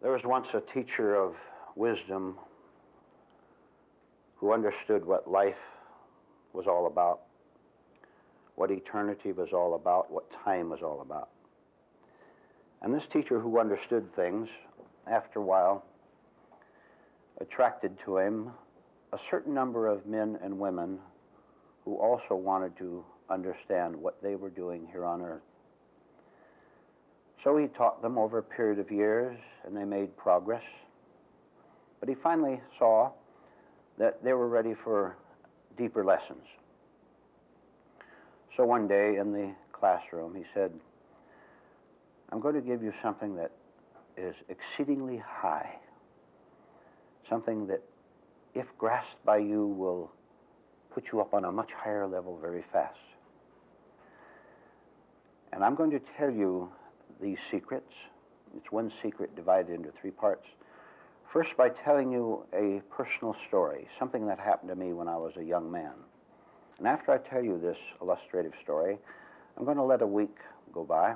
There was once a teacher of wisdom who understood what life was all about, what eternity was all about, what time was all about. And this teacher who understood things, after a while, attracted to him a certain number of men and women who also wanted to understand what they were doing here on earth. So he taught them over a period of years, and they made progress. But he finally saw that they were ready for deeper lessons. So one day in the classroom, he said, I'm going to give you something that is exceedingly high, something that, if grasped by you, will put you up on a much higher level very fast. And I'm going to tell you these secrets. It's one secret divided into three parts. First, by telling you a personal story, something that happened to me when I was a young man. And after I tell you this illustrative story, I'm going to let a week go by,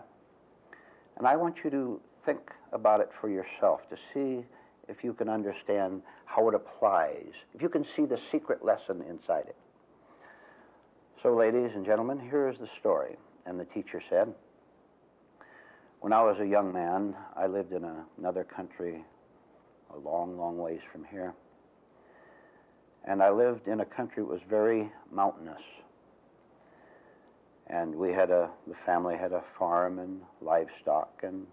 and I want you to think about it for yourself to see if you can understand how it applies, if you can see the secret lesson inside it. So, ladies and gentlemen, here is the story. And the teacher said, when I was a young man, I lived in another country a long, long ways from here. And I lived in a country that was very mountainous. And the family had a farm and livestock, and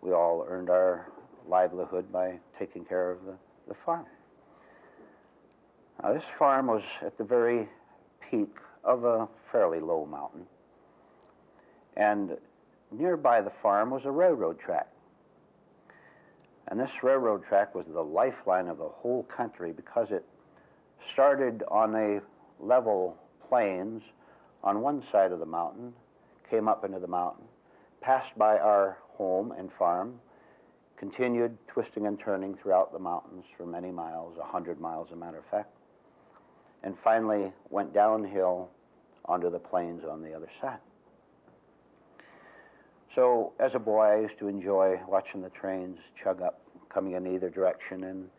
we all earned our livelihood by taking care of the farm. Now, this farm was at the very peak of a fairly low mountain. And nearby the farm was a railroad track. And this railroad track was the lifeline of the whole country because it started on a level plains on one side of the mountain, came up into the mountain, passed by our home and farm, continued twisting and turning throughout the mountains for many miles, 100 miles, as a matter of fact, and finally went downhill onto the plains on the other side. So as a boy, I used to enjoy watching the trains chug up, coming in either direction, and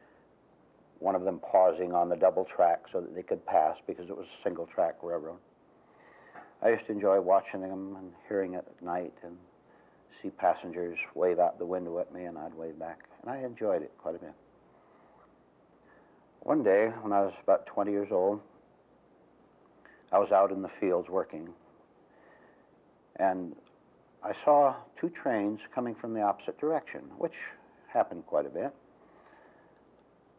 one of them pausing on the double track so that they could pass because it was a single track railroad. I used to enjoy watching them and hearing it at night and see passengers wave out the window at me, and I'd wave back. And I enjoyed it quite a bit. One day, when I was about 20 years old, I was out in the fields working, and I saw two trains coming from the opposite direction, which happened quite a bit.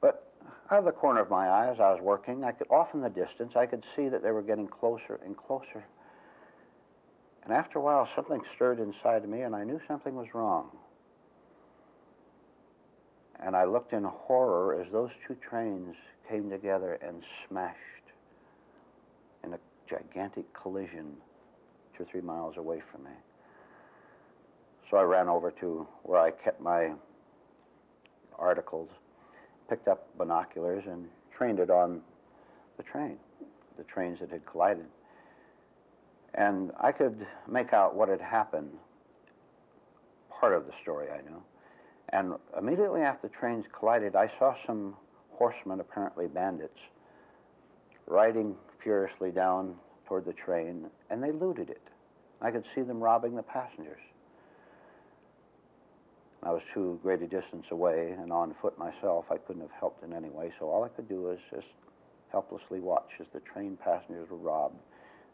But out of the corner of my eye, as I was working, off in the distance, I could see that they were getting closer and closer. And after a while, something stirred inside of me, and I knew something was wrong. And I looked in horror as those two trains came together and smashed in a gigantic collision 2 or 3 miles away from me. So I ran over to where I kept my articles, picked up binoculars, and trained it on the trains that had collided. And I could make out what had happened, part of the story I knew. And immediately after the trains collided, I saw some horsemen, apparently bandits, riding furiously down toward the train, and they looted it. I could see them robbing the passengers. I was too great a distance away and on foot myself. I couldn't have helped in any way, so all I could do was just helplessly watch as the train passengers were robbed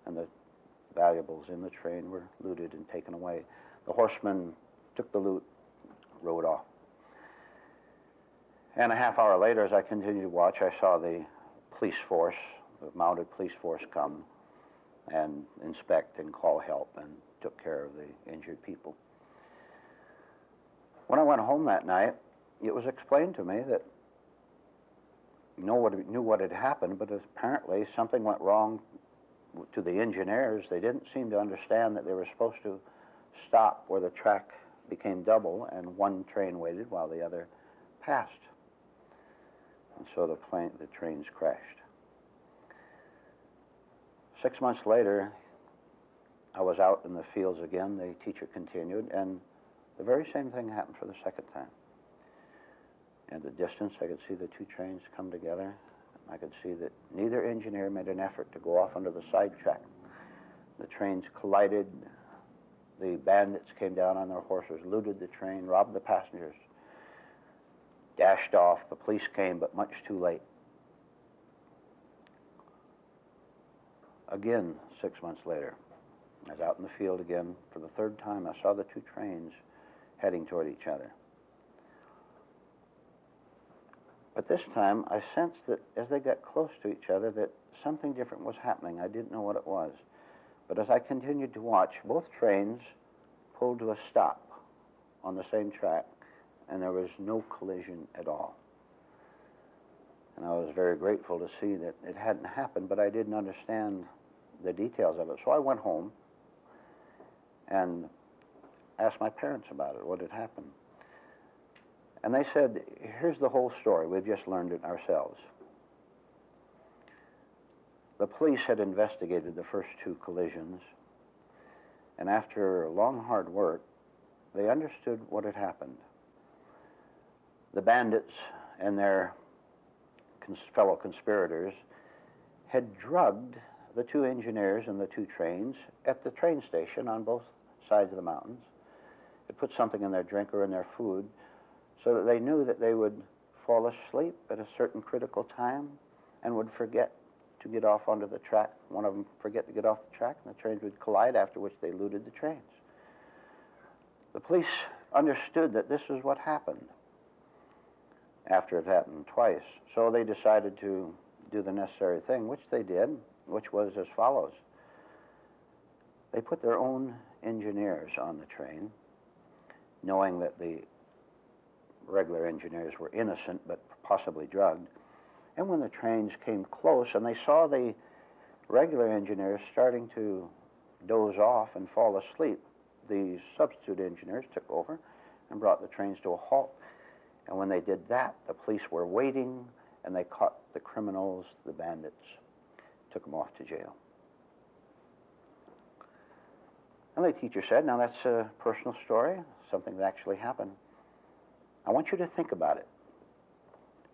and the valuables in the train were looted and taken away. The horsemen took the loot, rode off. And a half hour later, as I continued to watch, I saw the police force, the mounted police force, come and inspect and call help and took care of the injured people. When I went home that night, it was explained to me that nobody knew what had happened, but apparently something went wrong to the engineers. They didn't seem to understand that they were supposed to stop where the track became double and one train waited while the other passed. And so the trains crashed. 6 months later, I was out in the fields again. The teacher continued, and the very same thing happened for the second time. At the distance, I could see the two trains come together. I could see that neither engineer made an effort to go off onto the side track. The trains collided. The bandits came down on their horses, looted the train, robbed the passengers, dashed off. The police came, but much too late. Again, 6 months later, I was out in the field again. For the third time, I saw the two trains heading toward each other. But this time, I sensed that as they got close to each other, that something different was happening. I didn't know what it was. But as I continued to watch, both trains pulled to a stop on the same track, and there was no collision at all. And I was very grateful to see that it hadn't happened, but I didn't understand the details of it. So I went home and asked my parents about it, what had happened. And they said, here's the whole story. We've just learned it ourselves. The police had investigated the first two collisions, and after long, hard work, they understood what had happened. The bandits and their fellow conspirators had drugged the two engineers and the two trains at the train station on both sides of the mountains. They put something in their drink or in their food so that they knew that they would fall asleep at a certain critical time and would forget to get off onto the track. One of them forget to get off the track, and the trains would collide, after which they looted the trains. The police understood that this was what happened after it happened twice. So they decided to do the necessary thing, which they did, which was as follows. They put their own engineers on the train, knowing that the regular engineers were innocent but possibly drugged. And when the trains came close and they saw the regular engineers starting to doze off and fall asleep, the substitute engineers took over and brought the trains to a halt. And when they did that, the police were waiting, and they caught the criminals, the bandits, took them off to jail. And the teacher said, now that's a personal story, something that actually happened. I want you to think about it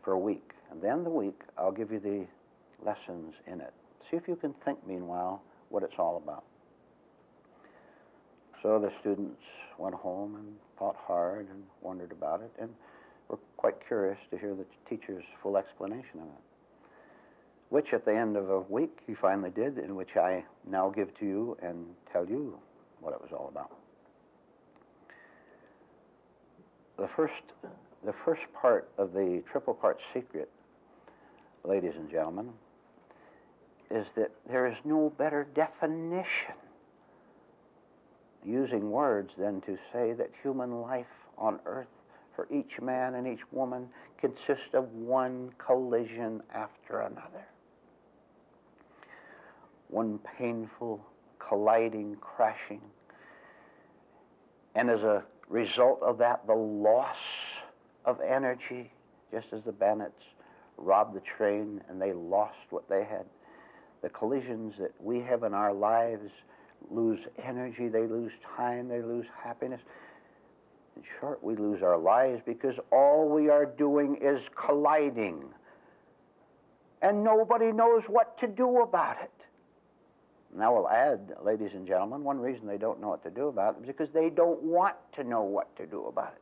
for a week. And then the week, I'll give you the lessons in it. See if you can think, meanwhile, what it's all about. So the students went home and thought hard and wondered about it, and were quite curious to hear the teacher's full explanation of it, which at the end of a week he finally did, in which I now give to you and tell you what it was all about. The first part of the triple part secret, ladies and gentlemen, is that there is no better definition using words than to say that human life on earth for each man and each woman consists of one collision after another. One painful, colliding, crashing. And as a result of that, the loss of energy, just as the bandits robbed the train and they lost what they had. The collisions that we have in our lives lose energy, they lose time, they lose happiness. In short, we lose our lives because all we are doing is colliding. And nobody knows what to do about it. And I will add, ladies and gentlemen, one reason they don't know what to do about it is because they don't want to know what to do about it.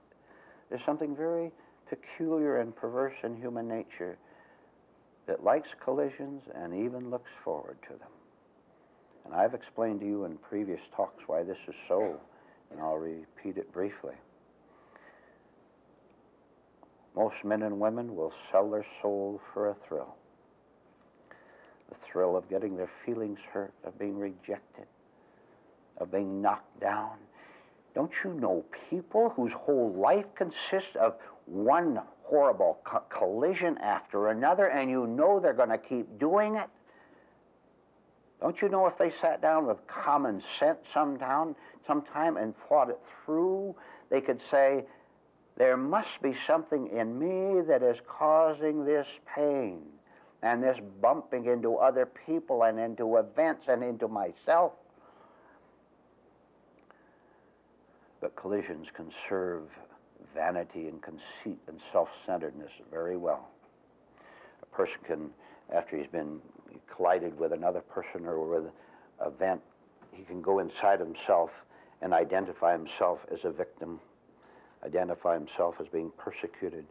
There's something very peculiar and perverse in human nature that likes collisions and even looks forward to them. And I've explained to you in previous talks why this is so, and I'll repeat it briefly. Most men and women will sell their soul for a thrill. The thrill of getting their feelings hurt, of being rejected, of being knocked down. Don't you know people whose whole life consists of one horrible collision after another, and you know they're going to keep doing it? Don't you know if they sat down with common sense sometime and thought it through, they could say, there must be something in me that is causing this pain and this bumping into other people and into events and into myself. But collisions can serve vanity and conceit and self-centeredness very well. A person can, after he's been collided with another person or with an event, he can go inside himself and identify himself as a victim, identify himself as being persecuted.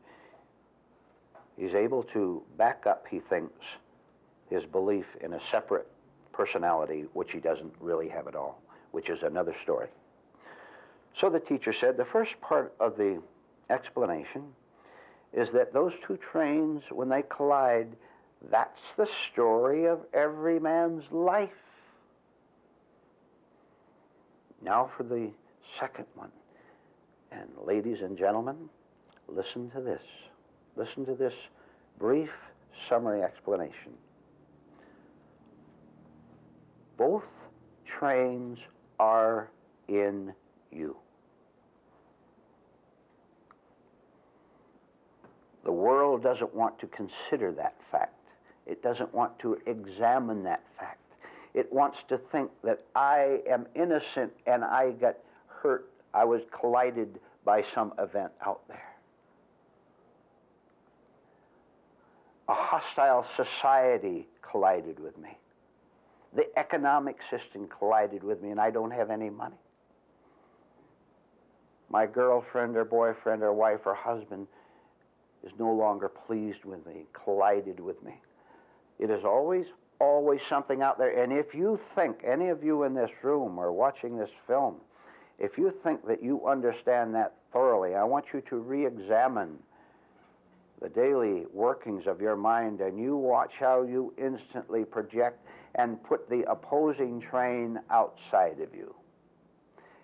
He's able to back up, he thinks, his belief in a separate personality, which he doesn't really have at all, which is another story. So the teacher said the first part of the explanation is that those two trains, when they collide, that's the story of every man's life. Now for the second one. And ladies and gentlemen, listen to this. Listen to this brief summary explanation. Both trains are in you. The world doesn't want to consider that fact. It doesn't want to examine that fact. It wants to think that I am innocent and I got hurt. I was collided by some event out there. A hostile society collided with me. The economic system collided with me and I don't have any money. My girlfriend or boyfriend or wife or husband is no longer pleased with me, collided with me. It is always something out there. And if you think, any of you in this room or watching this film, if you think that you understand that thoroughly, I want you to re-examine the daily workings of your mind, and you watch how you instantly project and put the opposing train outside of you.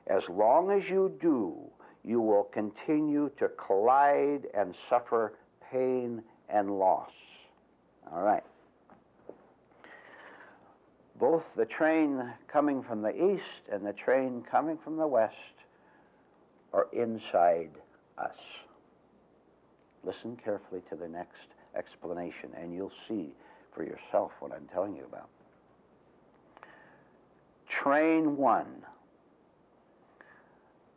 As long as you do, you will continue to collide and suffer pain and loss. All right. Both the train coming from the east and the train coming from the west are inside us. Listen carefully to the next explanation, and you'll see for yourself what I'm telling you about. Train one.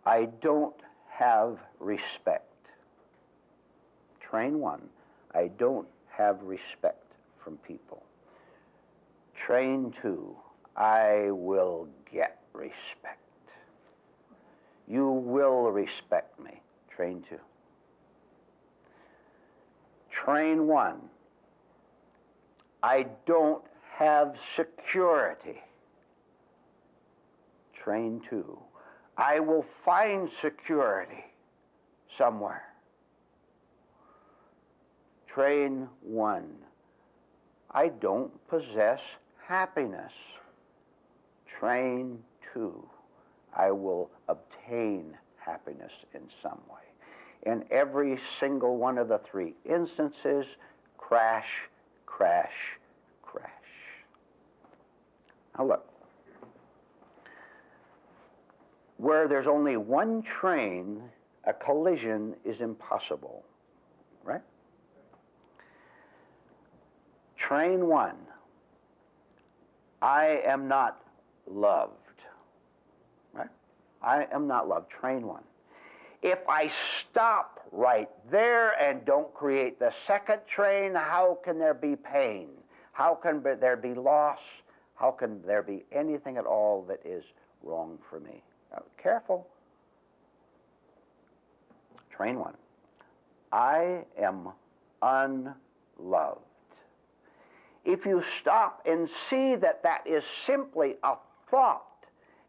I don't have respect. Train one. I don't have respect from people. Train two. I will get respect. You will respect me. Train two. Train one. I don't have security. Train two. I will find security somewhere. Train one. I don't possess happiness. Train two. I will obtain happiness in some way. In every single one of the three instances, crash, crash, crash. Now look. Where there's only one train, a collision is impossible, right? Train one. I am not loved, right? I am not loved. Train one. If I stop right there and don't create the second train, how can there be pain? How can there be loss? How can there be anything at all that is wrong for me? Now, careful. Train one. I am unloved. If you stop and see that that is simply a thought,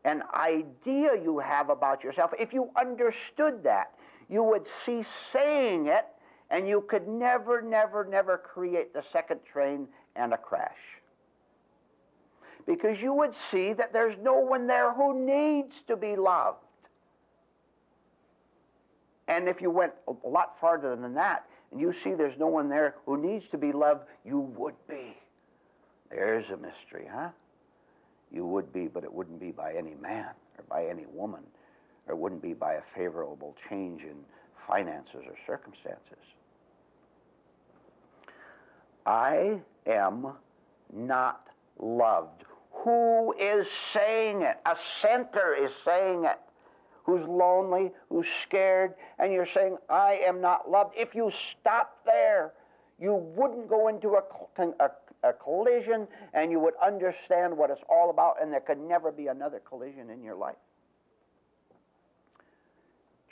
an idea you have about yourself, if you understood that, you would cease saying it, and you could never, never, never create the second train and a crash. Because you would see that there's no one there who needs to be loved. And if you went a lot farther than that, and you see there's no one there who needs to be loved, you would be. There's a mystery, huh? You would be, but it wouldn't be by any man or by any woman, or it wouldn't be by a favorable change in finances or circumstances. I am not loved. Who is saying it? A center is saying it. who's lonely, who's scared, and you're saying, I am not loved. If you stop there, you wouldn't go into a collision, and you would understand what it's all about, and there could never be another collision in your life.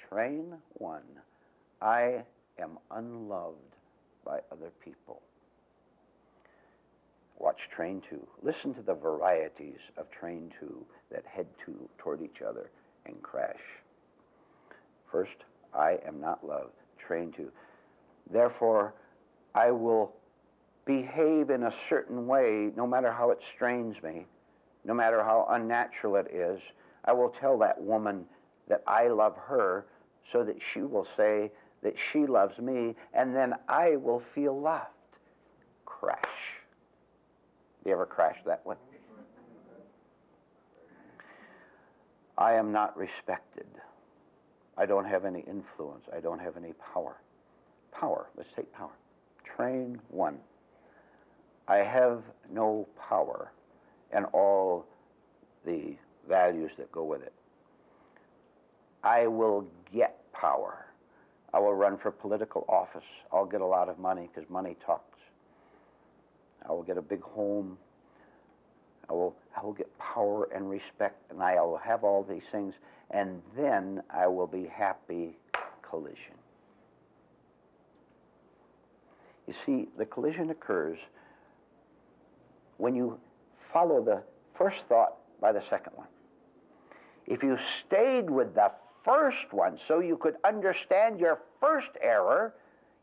Train one. I am unloved by other people. Watch train two. Listen to the varieties of train two that head toward each other and crash. First, I am not loved. Train two. Therefore, I will behave in a certain way, no matter how it strains me, no matter how unnatural it is. I will tell that woman that I love her so that she will say that she loves me, and then I will feel loved. Crash. You ever crashed that way? I am not respected. I don't have any influence. I don't have any power. Power. Let's take power. Train one. I have no power and all the values that go with it. I will get power. I will run for political office. I'll get a lot of money because money talks. I will get a big home. I will get power and respect, and I will have all these things, and then I will be happy. Collision. You see, the collision occurs when you follow the first thought by the second one. If you stayed with the first one so you could understand your first error,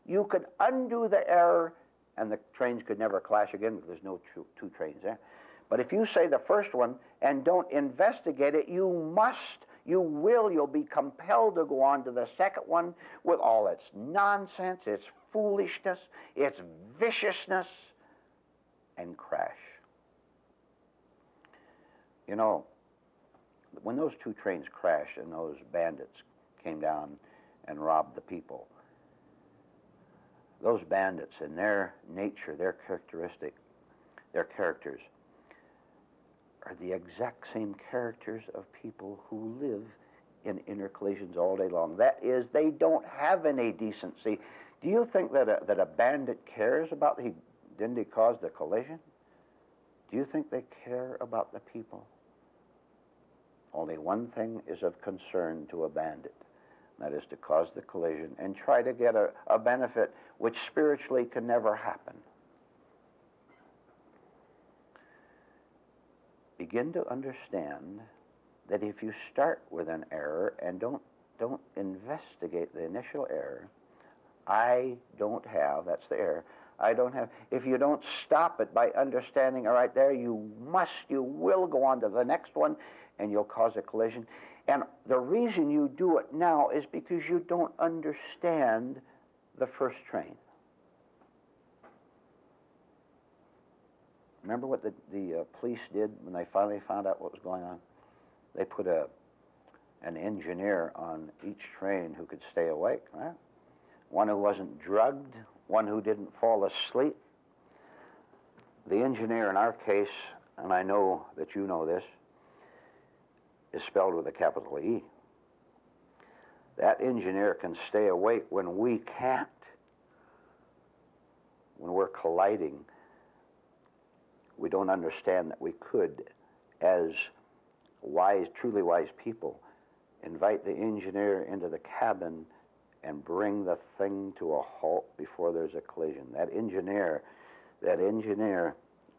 you could undo the error, and the trains could never clash again because there's no two trains there. But if you say the first one and don't investigate it, you'll be compelled to go on to the second one with all its nonsense, its foolishness, its viciousness, and crash. You know, when those two trains crashed and those bandits came down and robbed the people, those bandits in their nature, their characteristic, their characters are the exact same characters of people who live in inner collisions all day long. That is, they don't have any decency. Do you think that a bandit cares about didn't he cause the collision? Do you think they care about the people? Only one thing is of concern to a bandit. That is to cause the collision and try to get a benefit which spiritually can never happen. Begin to understand that if you start with an error and don't investigate the initial error, I don't have, that's the error, I don't have, if you don't stop it by understanding, all right, there, you will go on to the next one, and you'll cause a collision. And the reason you do it now is because you don't understand the first train. Remember what the police did when they finally found out what was going on? They put an engineer on each train who could stay awake, right? One who wasn't drugged, one who didn't fall asleep. The engineer in our case, and I know that you know this, is spelled with a capital E. That engineer can stay awake when we can't, when we're colliding. We don't understand that we could, as wise, truly wise people, invite the engineer into the cabin and bring the thing to a halt before there's a collision. That engineer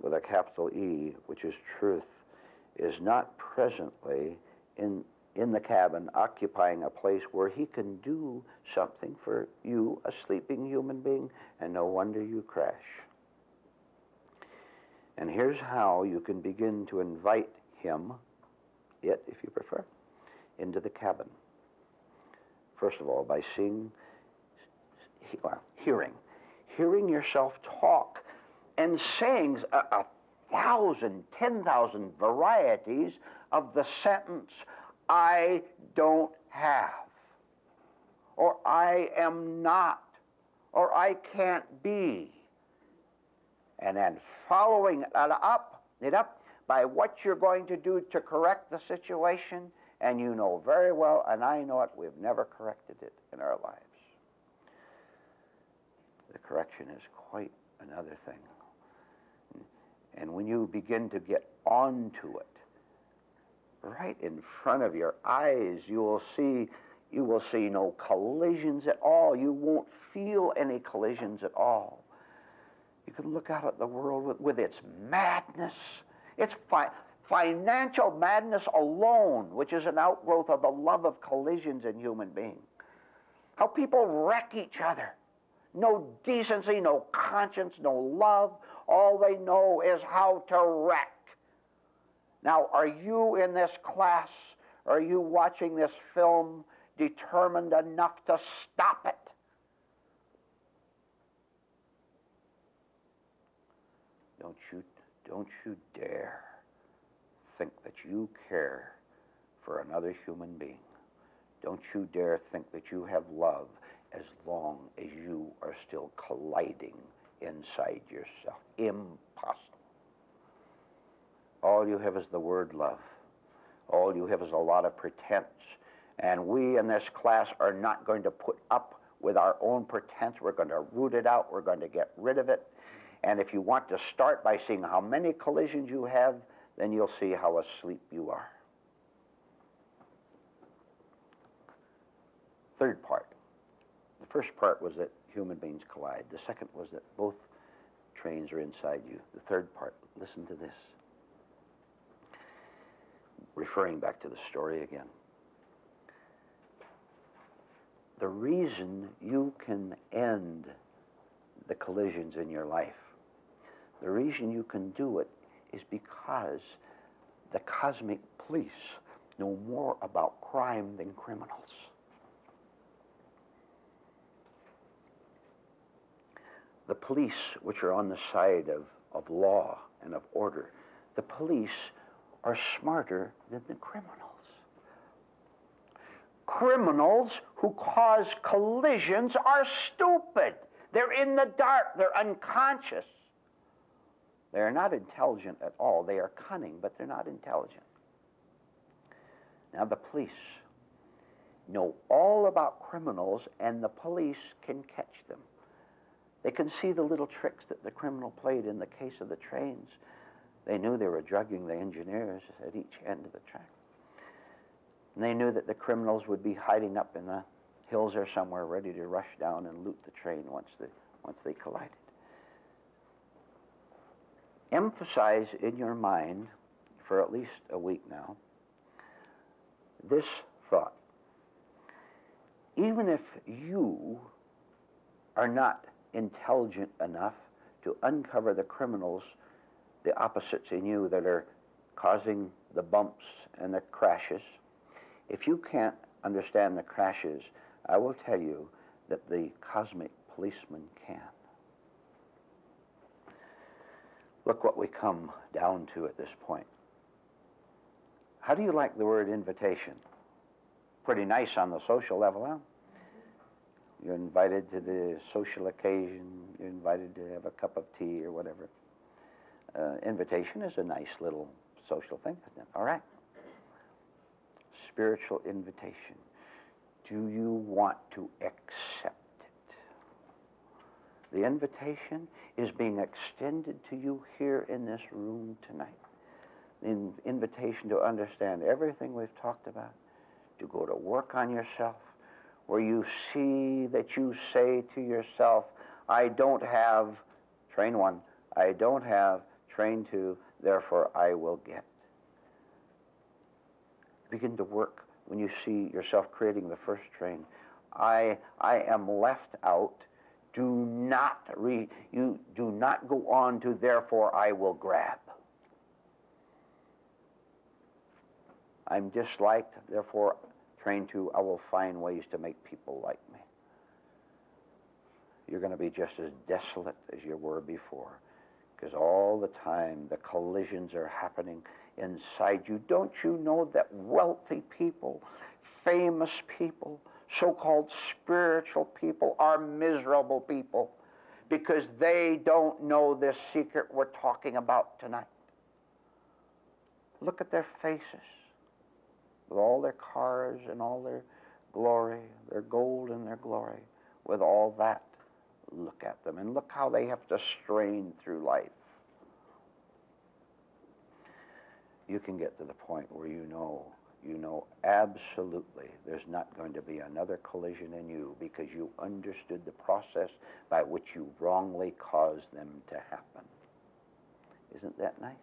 with a capital E, which is truth, is not presently in the cabin occupying a place where he can do something for you, a sleeping human being, and no wonder you crash. And here's how you can begin to invite him, it if you prefer, into the cabin. First of all, by hearing yourself talk and saying 1,000, 10,000 varieties of the sentence, I don't have, or I am not, or I can't be. And then following it up by what you're going to do to correct the situation And you know very well, and I know it, we've never corrected it in our lives. The correction is quite another thing. And when you begin to get onto it, right in front of your eyes, you will see no collisions at all. You won't feel any collisions at all. You can look out at the world with its madness, its financial madness alone, which is an outgrowth of the love of collisions in human beings. How people wreck each other. No decency, no conscience, no love. All they know is how to wreck. Now, are you in this class, are you watching this film determined enough to stop it? Don't you dare think that you care for another human being. Don't you dare think that you have love as long as you are still colliding inside yourself. Impossible. All you have is the word love. All you have is a lot of pretense. And we in this class are not going to put up with our own pretense. We're going to root it out. We're going to get rid of it. And if you want to start by seeing how many collisions you have, then you'll see how asleep you are. Third part. The first part was that human beings collide. The second was that both trains are inside you. The third part, listen to this. Referring back to the story again. The reason you can end the collisions in your life, the reason you can do it is because the cosmic police know more about crime than criminals. The police, which are on the side of law and of order, the police are smarter than the criminals. Criminals who cause collisions are stupid. They're in the dark. They're unconscious. They're not intelligent at all. They are cunning, but they're not intelligent. Now the police know all about criminals, and the police can catch them. They can see the little tricks that the criminal played in the case of the trains. They knew they were drugging the engineers at each end of the track. And they knew that the criminals would be hiding up in the hills or somewhere ready to rush down and loot the train once they collided. Emphasize in your mind, for at least a week now, this thought. Even if you are not intelligent enough to uncover the criminals, the opposites in you that are causing the bumps and the crashes, if you can't understand the crashes, I will tell you that the cosmic policeman can. Look what we come down to at this point. How do you like the word invitation? Pretty nice on the social level, huh? You're invited to the social occasion. You're invited to have a cup of tea or whatever. Invitation is a nice little social thing, isn't it? All right. Spiritual invitation. Do you want to accept it? The invitation is being extended to you here in this room tonight. The invitation to understand everything we've talked about, to go to work on yourself, where you see that you say to yourself, I don't have, train one, I don't have, train two, therefore I will get. Begin to work when you see yourself creating the first train. I am left out. You do not go on to therefore I will grab. I'm disliked, therefore train two, I will find ways to make people like me. You're going to be just as desolate as you were before, because all the time the collisions are happening inside you. Don't you know that wealthy people, famous people, so-called spiritual people are miserable people because they don't know this secret we're talking about tonight? Look at their faces. with all their cars and all their glory, their gold and their glory, with all that, look at them and look how they have to strain through life. You can get to the point where you know absolutely there's not going to be another collision in you because you understood the process by which you wrongly caused them to happen. Isn't that nice?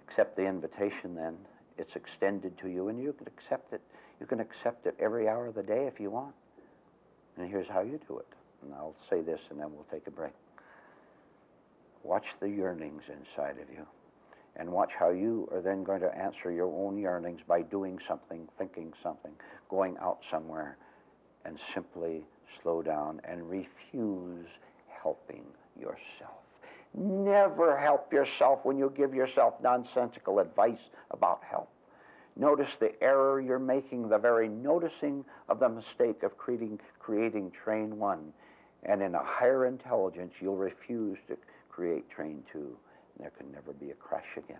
Accept the invitation then. It's extended to you and you can accept it. You can accept it every hour of the day if you want. And here's how you do it. And I'll say this and then we'll take a break. Watch the yearnings inside of you. And watch how you are then going to answer your own yearnings by doing something, thinking something, going out somewhere, and simply slow down and refuse helping yourself. Never help yourself when you give yourself nonsensical advice about help. Notice the error you're making, the very noticing of the mistake of creating train 1. And in a higher intelligence, you'll refuse to create train 2. There can never be a crash again.